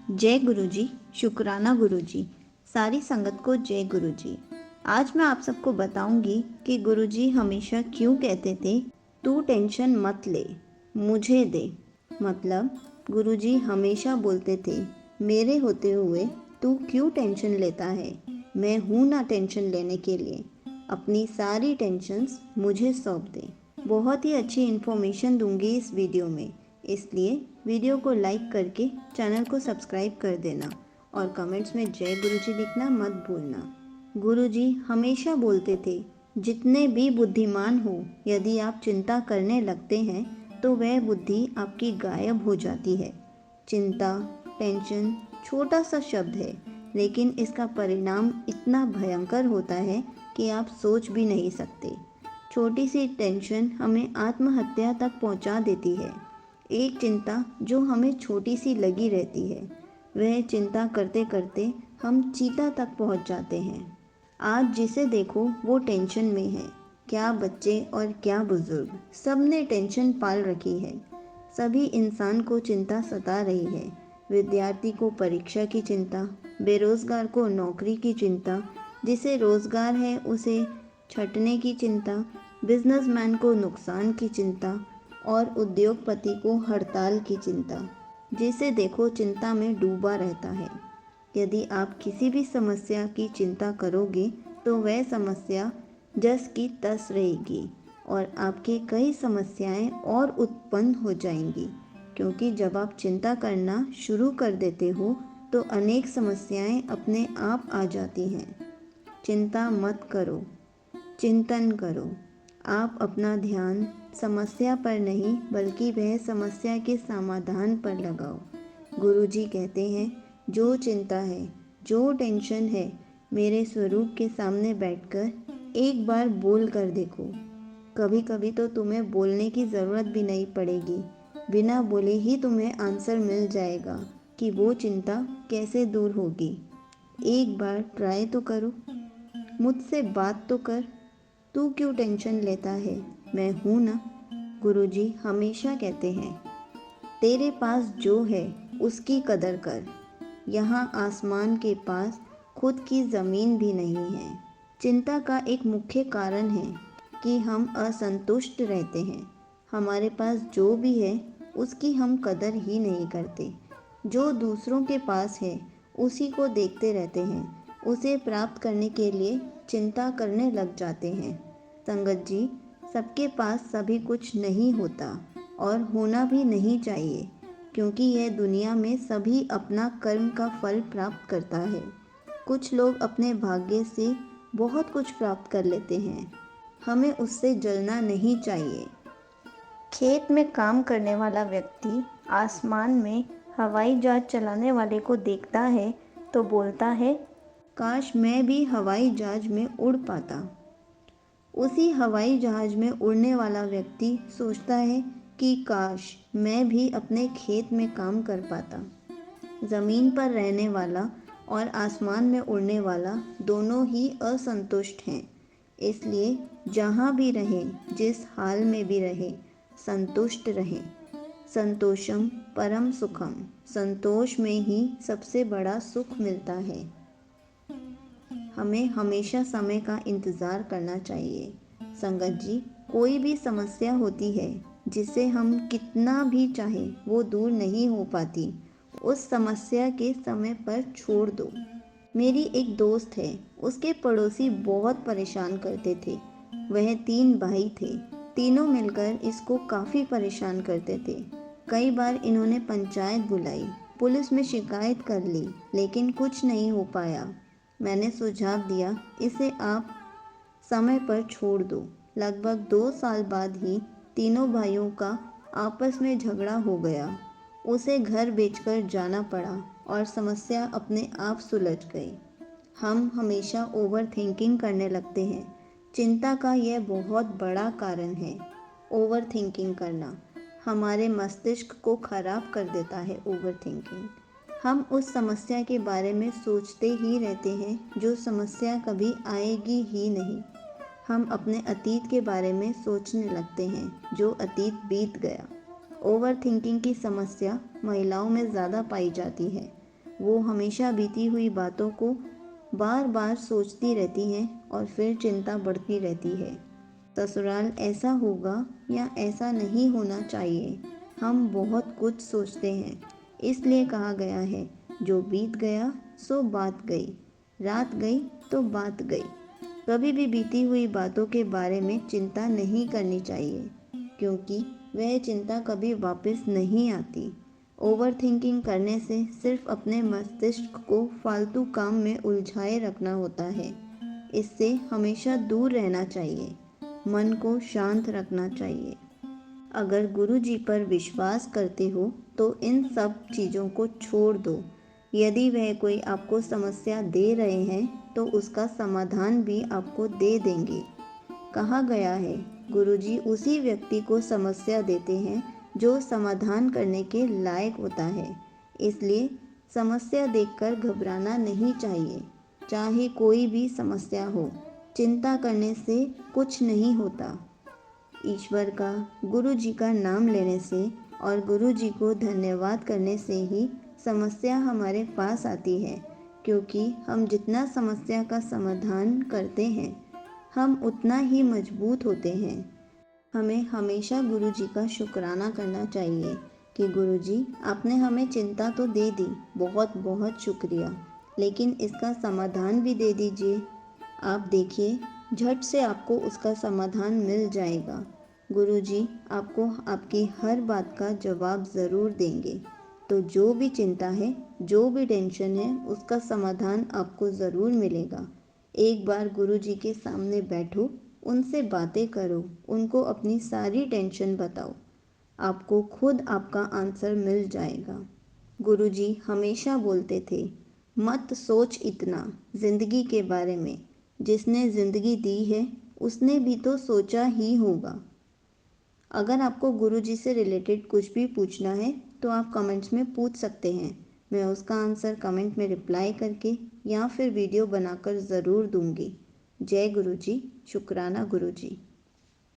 जय गुरुजी, शुक्राना गुरुजी, सारी संगत को जय गुरुजी। आज मैं आप सबको बताऊंगी कि गुरुजी हमेशा क्यों कहते थे तू टेंशन मत ले, मुझे दे। मतलब गुरुजी हमेशा बोलते थे मेरे होते हुए तू क्यों टेंशन लेता है, मैं हूँ ना टेंशन लेने के लिए, अपनी सारी टेंशन्स मुझे सौंप दे। बहुत ही अच्छी इन्फॉर्मेशन दूंगी इस वीडियो में, इसलिए वीडियो को लाइक करके चैनल को सब्सक्राइब कर देना और कमेंट्स में जय गुरुजी लिखना मत भूलना। गुरुजी हमेशा बोलते थे जितने भी बुद्धिमान हो, यदि आप चिंता करने लगते हैं तो वह बुद्धि आपकी गायब हो जाती है। चिंता, टेंशन छोटा सा शब्द है, लेकिन इसका परिणाम इतना भयंकर होता है कि आप सोच भी नहीं सकते। छोटी सी टेंशन हमें आत्महत्या तक पहुंचा देती है। एक चिंता जो हमें छोटी सी लगी रहती है, वह चिंता करते करते हम चीता तक पहुंच जाते हैं। आज जिसे देखो वो टेंशन में है, क्या बच्चे और क्या बुजुर्ग, सब ने टेंशन पाल रखी है। सभी इंसान को चिंता सता रही है। विद्यार्थी को परीक्षा की चिंता, बेरोजगार को नौकरी की चिंता, जिसे रोजगार है उसे छंटने की चिंता, बिजनेसमैन को नुकसान की चिंता और उद्योगपति को हड़ताल की चिंता। जिसे देखो चिंता में डूबा रहता है। यदि आप किसी भी समस्या की चिंता करोगे तो वह समस्या जस की तस रहेगी और आपकी कई समस्याएं और उत्पन्न हो जाएंगी, क्योंकि जब आप चिंता करना शुरू कर देते हो तो अनेक समस्याएं अपने आप आ जाती हैं। चिंता मत करो, चिंतन करो। आप अपना ध्यान समस्या पर नहीं बल्कि वह समस्या के समाधान पर लगाओ। गुरुजी कहते हैं जो चिंता है, जो टेंशन है, मेरे स्वरूप के सामने बैठकर एक बार बोल कर देखो। कभी कभी तो तुम्हें बोलने की ज़रूरत भी नहीं पड़ेगी, बिना बोले ही तुम्हें आंसर मिल जाएगा कि वो चिंता कैसे दूर होगी। एक बार ट्राई तो करो, मुझसे बात तो कर। तू क्यों टेंशन लेता है, मैं हूँ ना। गुरुजी हमेशा कहते हैं तेरे पास जो है उसकी कदर कर। यहाँ आसमान के पास खुद की ज़मीन भी नहीं है। चिंता का एक मुख्य कारण है कि हम असंतुष्ट रहते हैं। हमारे पास जो भी है उसकी हम कदर ही नहीं करते। जो दूसरों के पास है उसी को देखते रहते हैं, उसे प्राप्त करने के लिए चिंता करने लग जाते हैं। संगत जी, सबके पास सभी कुछ नहीं होता और होना भी नहीं चाहिए, क्योंकि यह दुनिया में सभी अपना कर्म का फल प्राप्त करता है। कुछ लोग अपने भाग्य से बहुत कुछ प्राप्त कर लेते हैं, हमें उससे जलना नहीं चाहिए। खेत में काम करने वाला व्यक्ति आसमान में हवाई जहाज चलाने वाले को देखता है तो बोलता है काश मैं भी हवाई जहाज में उड़ पाता। उसी हवाई जहाज में उड़ने वाला व्यक्ति सोचता है कि काश मैं भी अपने खेत में काम कर पाता। ज़मीन पर रहने वाला और आसमान में उड़ने वाला दोनों ही असंतुष्ट हैं। इसलिए जहाँ भी रहें, जिस हाल में भी रहें, संतुष्ट रहें। संतोषम परम सुखम, संतोष में ही सबसे बड़ा सुख मिलता है। हमें हमेशा समय का इंतज़ार करना चाहिए। संगत जी, कोई भी समस्या होती है जिसे हम कितना भी चाहें वो दूर नहीं हो पाती, उस समस्या के समय पर छोड़ दो। मेरी एक दोस्त है, उसके पड़ोसी बहुत परेशान करते थे। वह 3 भाई थे, तीनों मिलकर इसको काफ़ी परेशान करते थे। कई बार इन्होंने पंचायत बुलाई, पुलिस में शिकायत कर ली, लेकिन कुछ नहीं हो पाया। मैंने सुझाव दिया इसे आप समय पर छोड़ दो। लगभग 2 साल बाद ही तीनों भाइयों का आपस में झगड़ा हो गया। उसे घर बेचकर जाना पड़ा और समस्या अपने आप सुलझ गई। हम हमेशा ओवर थिंकिंग करने लगते हैं। चिंता का यह बहुत बड़ा कारण है। ओवर थिंकिंग करना हमारे मस्तिष्क को खराब कर देता है। ओवर थिंकिंग, हम उस समस्या के बारे में सोचते ही रहते हैं जो समस्या कभी आएगी ही नहीं। हम अपने अतीत के बारे में सोचने लगते हैं जो अतीत बीत गया। ओवर थिंकिंग की समस्या महिलाओं में ज़्यादा पाई जाती है। वो हमेशा बीती हुई बातों को बार बार सोचती रहती हैं और फिर चिंता बढ़ती रहती है। ससुराल ऐसा होगा या ऐसा नहीं होना चाहिए, हम बहुत कुछ सोचते हैं। इसलिए कहा गया है, जो बीत गया सो बात गई, रात गई तो बात गई। कभी भी बीती हुई बातों के बारे में चिंता नहीं करनी चाहिए, क्योंकि वह चिंता कभी वापस नहीं आती। ओवर थिंकिंग करने से सिर्फ अपने मस्तिष्क को फालतू काम में उलझाए रखना होता है। इससे हमेशा दूर रहना चाहिए, मन को शांत रखना चाहिए। अगर गुरु जी पर विश्वास करते हो तो इन सब चीज़ों को छोड़ दो। यदि वह कोई आपको समस्या दे रहे हैं तो उसका समाधान भी आपको दे देंगे। कहा गया है, गुरुजी उसी व्यक्ति को समस्या देते हैं जो समाधान करने के लायक होता है। इसलिए समस्या देखकर घबराना नहीं चाहिए, चाहे कोई भी समस्या हो। चिंता करने से कुछ नहीं होता। ईश्वर का, गुरु जी का नाम लेने से और गुरु जी को धन्यवाद करने से ही समस्या हमारे पास आती है, क्योंकि हम जितना समस्या का समाधान करते हैं हम उतना ही मजबूत होते हैं। हमें हमेशा गुरु जी का शुक्राना करना चाहिए कि गुरु जी आपने हमें चिंता तो दे दी, बहुत बहुत शुक्रिया, लेकिन इसका समाधान भी दे दीजिए। आप देखिए, झट से आपको उसका समाधान मिल जाएगा। गुरु जी आपको आपकी हर बात का जवाब ज़रूर देंगे। तो जो भी चिंता है, जो भी टेंशन है, उसका समाधान आपको ज़रूर मिलेगा। एक बार गुरु जी के सामने बैठो, उनसे बातें करो, उनको अपनी सारी टेंशन बताओ, आपको खुद आपका आंसर मिल जाएगा। गुरुजी हमेशा बोलते थे, मत सोच इतना ज़िंदगी के बारे में, जिसने ज़िंदगी दी है उसने भी तो सोचा ही होगा। अगर आपको गुरुजी से रिलेटेड कुछ भी पूछना है तो आप कमेंट्स में पूछ सकते हैं। मैं उसका आंसर कमेंट में रिप्लाई करके या फिर वीडियो बनाकर ज़रूर दूंगी। जय गुरुजी, शुक्राना गुरुजी।